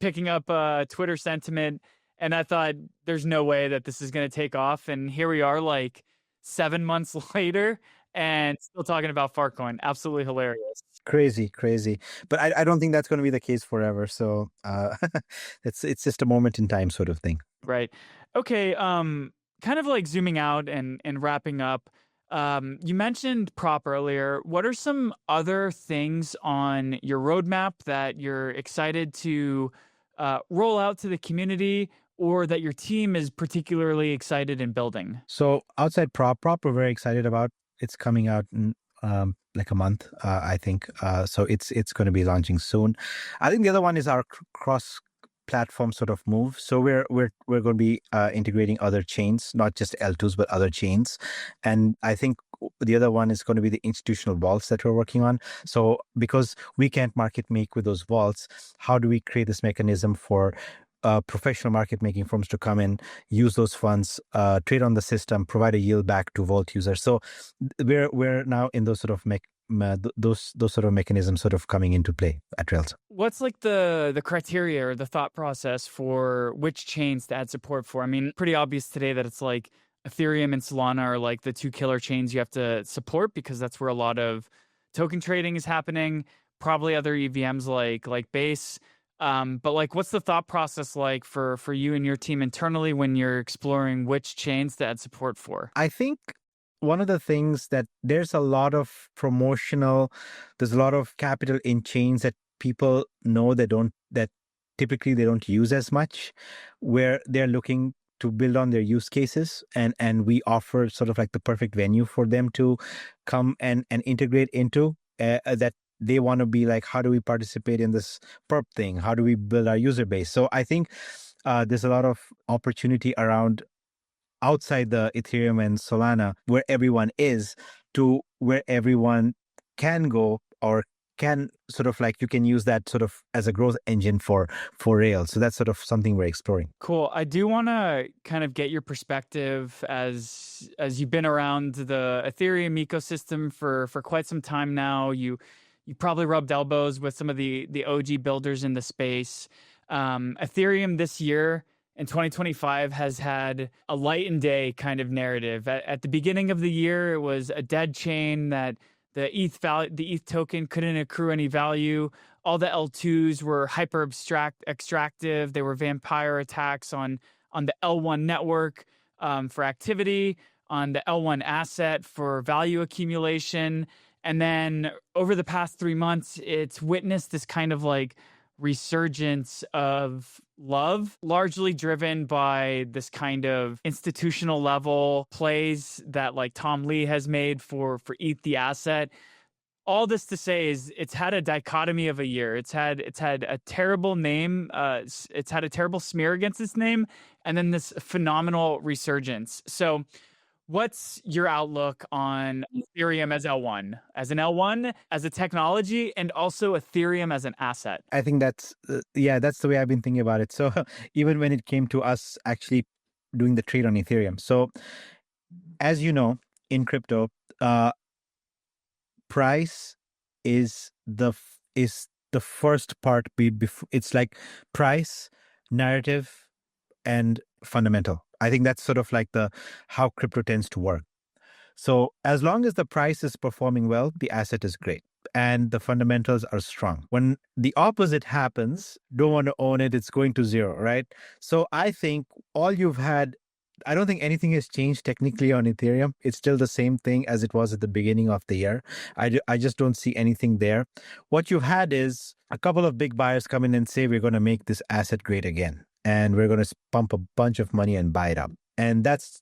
picking up Twitter sentiment." And I thought, "There's no way that this is going to take off." And here we are, like 7 months later, and still talking about Fartcoin. Absolutely hilarious. Crazy. But I don't think that's going to be the case forever. So it's just a moment in time sort of thing. Right. Okay. Kind of like zooming out and wrapping up. You mentioned prop earlier. What are some other things on your roadmap that you're excited to roll out to the community, or that your team is particularly excited in building? So outside prop we're very excited about. It's coming out in like a month, I think. So it's going to be launching soon. I think the other one is our cross-platform sort of move. So we're going to be integrating other chains, not just L2s, but other chains. And I think the other one is going to be the institutional vaults that we're working on. So because we can't market make with those vaults, how do we create this mechanism for professional market making firms to come in, use those funds, trade on the system, provide a yield back to vault users? So we're now in those sort of those sort of mechanisms sort of coming into play at Rails. What's like the criteria or the thought process for which chains to add support for? I mean, pretty obvious today that it's like Ethereum and Solana are like the two killer chains you have to support, because that's where a lot of token trading is happening. Probably other EVMs like Base. But like, what's the thought process like for you and your team internally when you're exploring which chains to add support for? I think one of the things that there's a lot of capital in chains that people know that typically they don't use as much, where they're looking to build on their use cases, and we offer sort of like the perfect venue for them to come and integrate into that. They want to be like, how do we participate in this perp thing? How do we build our user base? So I think there's a lot of opportunity around outside the Ethereum and Solana, where everyone is, to where everyone can go, or can sort of like, you can use that sort of as a growth engine for Rails. So that's sort of something we're exploring. Cool. I do want to kind of get your perspective as you've been around the Ethereum ecosystem for quite some time now. You probably rubbed elbows with some of the OG builders in the space. Ethereum this year in 2025 has had a light and day kind of narrative. At the beginning of the year, it was a dead chain that the ETH token couldn't accrue any value. All the L2s were hyper extractive. They were vampire attacks on the L1 network for activity, on the L1 asset for value accumulation. And then over the past 3 months, it's witnessed this kind of like resurgence of love, largely driven by this kind of institutional level plays that like Tom Lee has made for ETH the asset. All this to say is it's had a dichotomy of a year. It's had a terrible name. It's had a terrible smear against its name, and then this phenomenal resurgence. So what's your outlook on Ethereum as L1, as a technology, and also Ethereum as an asset? I think that's that's the way I've been thinking about it. So even when it came to us actually doing the trade on Ethereum, so as you know, in crypto, price is the first part. It's like price, narrative, and fundamental. I think that's sort of like how crypto tends to work. So as long as the price is performing well, the asset is great and the fundamentals are strong. When the opposite happens, don't want to own it, it's going to zero, right? So I think I don't think anything has changed technically on Ethereum. It's still the same thing as it was at the beginning of the year. I just don't see anything there. What you've had is a couple of big buyers come in and say, we're going to make this asset great again. And we're going to pump a bunch of money and buy it up. And that's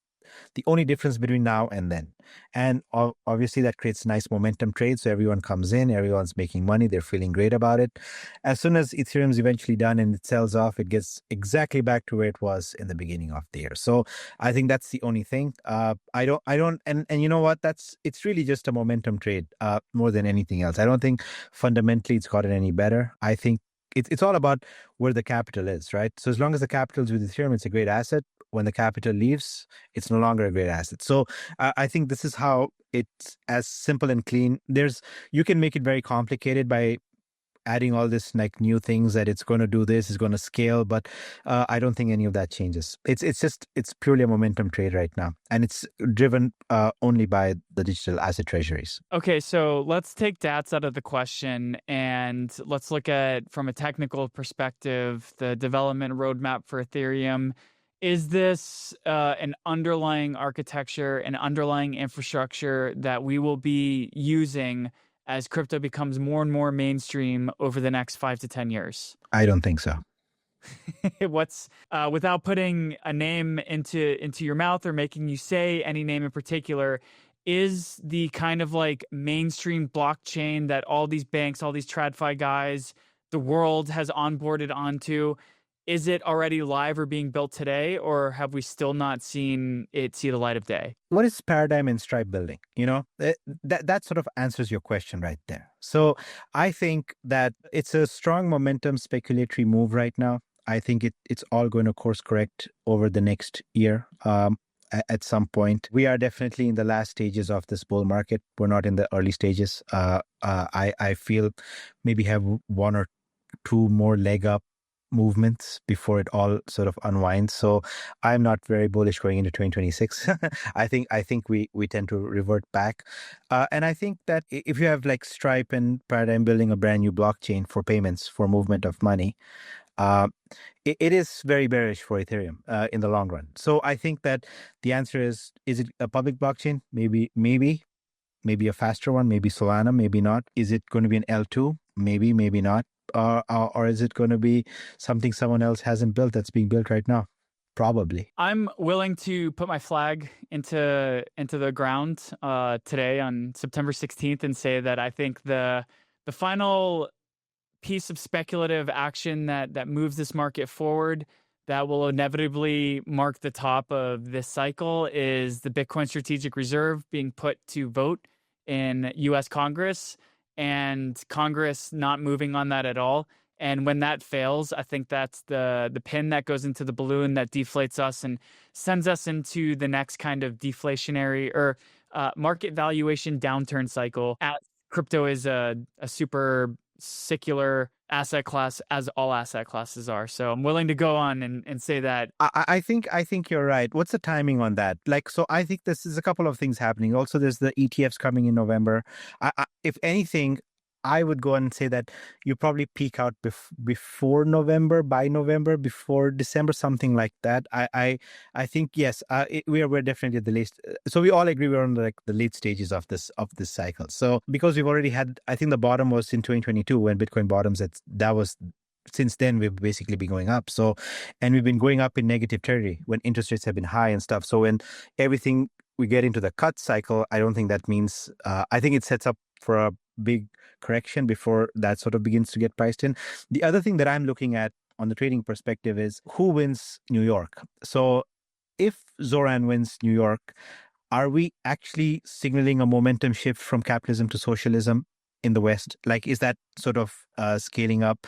the only difference between now and then. And obviously that creates nice momentum trade. So everyone comes in, everyone's making money, they're feeling great about it. As soon as Ethereum's eventually done and it sells off, it gets exactly back to where it was in the beginning of the year. So I think that's the only thing. And you know what? It's really just a momentum trade more than anything else. I don't think fundamentally it's gotten any better. I think it's all about where the capital is, right? So as long as the capital is with Ethereum, it's a great asset. When the capital leaves, it's no longer a great asset. So I think this is how it's as simple and clean. You can make it very complicated by adding all this like new things that it's going to do this, it's going to scale, but I don't think any of that changes. It's purely a momentum trade right now, and it's driven only by the digital asset treasuries. Okay, so let's take DATs out of the question and let's look at, from a technical perspective, the development roadmap for Ethereum. Is this an underlying architecture, an underlying infrastructure that we will be using as crypto becomes more and more mainstream over the next 5 to 10 years? I don't think so. What's without putting a name into your mouth or making you say any name in particular, is the kind of like mainstream blockchain that all these banks, all these TradFi guys, the world has onboarded onto, is it already live or being built today, or have we still not seen it see the light of day? What is Paradigm and Stripe building? That sort of answers your question right there. So I think that it's a strong momentum speculatory move right now. I think it's all going to course correct over the next year. At some point, we are definitely in the last stages of this bull market. We're not in the early stages. I feel maybe have one or two more leg up movements before it all sort of unwinds. So I'm not very bullish going into 2026. I think we tend to revert back. And I think that if you have like Stripe and Paradigm building a brand new blockchain for payments, for movement of money, it is very bearish for Ethereum in the long run. So I think that the answer is it a public blockchain? Maybe a faster one, maybe Solana, maybe not. Is it going to be an L2? Maybe not. Or is it going to be something someone else hasn't built that's being built right now? Probably. I'm willing to put my flag into the ground today on September 16th and say that I think the final piece of speculative action that moves this market forward, that will inevitably mark the top of this cycle, is the Bitcoin Strategic Reserve being put to vote in U.S. Congress, and Congress not moving on that at all. And when that fails, I think that's the pin that goes into the balloon that deflates us and sends us into the next kind of deflationary or market valuation downturn cycle. Crypto is a super secular asset class as all asset classes are. So I'm willing to go on and say that. I think you're right. What's the timing on that? Like, so I think this is a couple of things happening. Also, there's the ETFs coming in November. If anything, I would go and say that you probably peak out before November, by November, before December, something like that. I think yes, we're definitely at the late. So we all agree we're on the late stages of this cycle. So because we've already had, I think the bottom was in 2022 when Bitcoin bottoms. That was. Since then, we've basically been going up. So, and we've been going up in negative territory when interest rates have been high and stuff. So when everything we get into the cut cycle, I don't think that means. I think it sets up for a big correction before that sort of begins to get priced in. The other thing that I'm looking at on the trading perspective is who wins New York. So if Zoran wins New York, are we actually signaling a momentum shift from capitalism to socialism in the West? Like, is that sort of scaling up?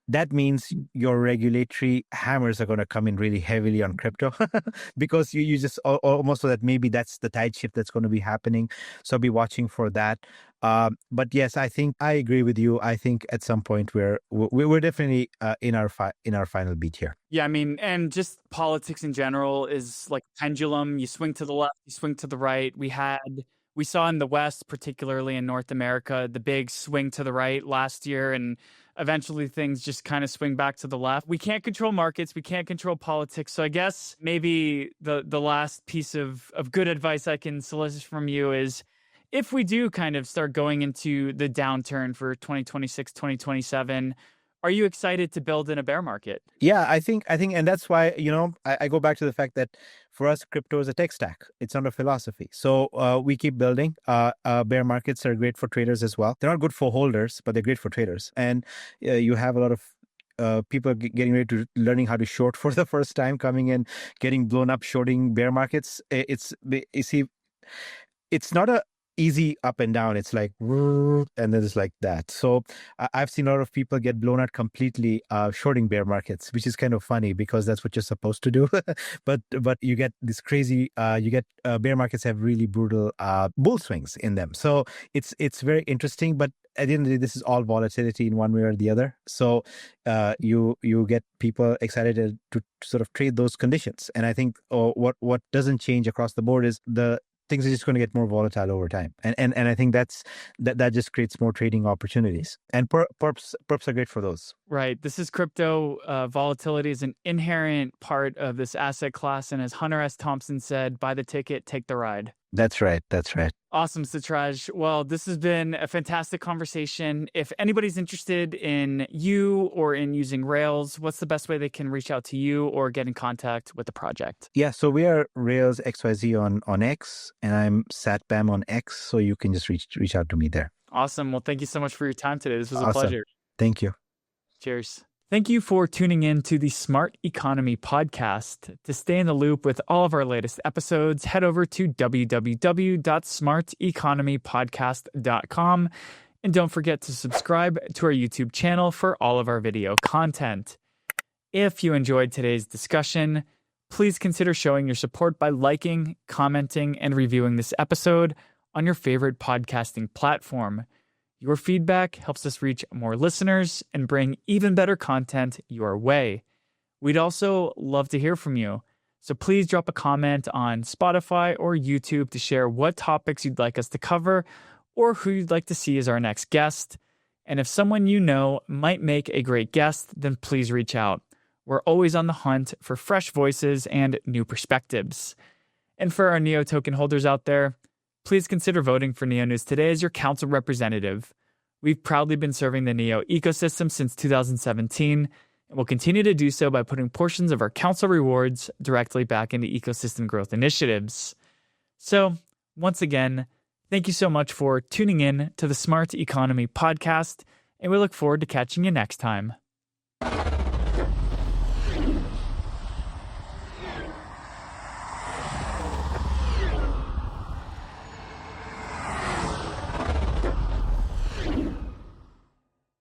That means your regulatory hammers are going to come in really heavily on crypto because you just almost so that maybe that's the tide shift that's going to be happening. So I'll be watching for that. But yes, I think I agree with you. I think at some point we're definitely in our final beat here. Yeah, I mean, and just politics in general is like pendulum. You swing to the left, you swing to the right. We saw in the West, particularly in North America, the big swing to the right last year, and eventually things just kind of swing back to the left. We can't control markets. We can't control politics. So I guess maybe the last piece of good advice I can solicit from you is if we do kind of start going into the downturn for 2026, 2027, are you excited to build in a bear market? Yeah, I think, and that's why, I go back to the fact that for us, crypto is a tech stack. It's not a philosophy. So we keep building. Bear markets are great for traders as well. They're not good for holders, but they're great for traders. And you have a lot of people getting ready to learning how to short for the first time, coming in, getting blown up, shorting bear markets. It's not a easy up and down. It's like, and then it's like that. So I've seen a lot of people get blown out completely shorting bear markets, which is kind of funny because that's what you're supposed to do. but you get this crazy, bear markets have really brutal bull swings in them. So it's very interesting, but at the end of the day, this is all volatility in one way or the other. So you get people excited to sort of trade those conditions. And I think what doesn't change across the board is the things are just going to get more volatile over time. And I think that just creates more trading opportunities. And perps are great for those. Right. This is crypto. Volatility is an inherent part of this asset class. And as Hunter S. Thompson said, buy the ticket, take the ride. That's right. Awesome, Satraj. Well, this has been a fantastic conversation. If anybody's interested in you or in using Rails, what's the best way they can reach out to you or get in contact with the project? Yeah, so we are Rails XYZ on X, and I'm Satbam on X, so you can just reach out to me there. Awesome. Well, thank you so much for your time today. This was a pleasure. Thank you. Cheers. Thank you for tuning in to the Smart Economy podcast. To stay in the loop with all of our latest episodes, head over to www.smarteconomypodcast.com. And don't forget to subscribe to our YouTube channel for all of our video content. If you enjoyed today's discussion, please consider showing your support by liking, commenting, and reviewing this episode on your favorite podcasting platform. Your feedback helps us reach more listeners and bring even better content your way. We'd also love to hear from you. So please drop a comment on Spotify or YouTube to share what topics you'd like us to cover or who you'd like to see as our next guest. And if someone you know might make a great guest, then please reach out. We're always on the hunt for fresh voices and new perspectives. And for our NEO token holders out there, please consider voting for NEO News Today as your council representative. We've proudly been serving the NEO ecosystem since 2017, and will continue to do so by putting portions of our council rewards directly back into ecosystem growth initiatives. So, once again, thank you so much for tuning in to the Smart Economy podcast, and we look forward to catching you next time.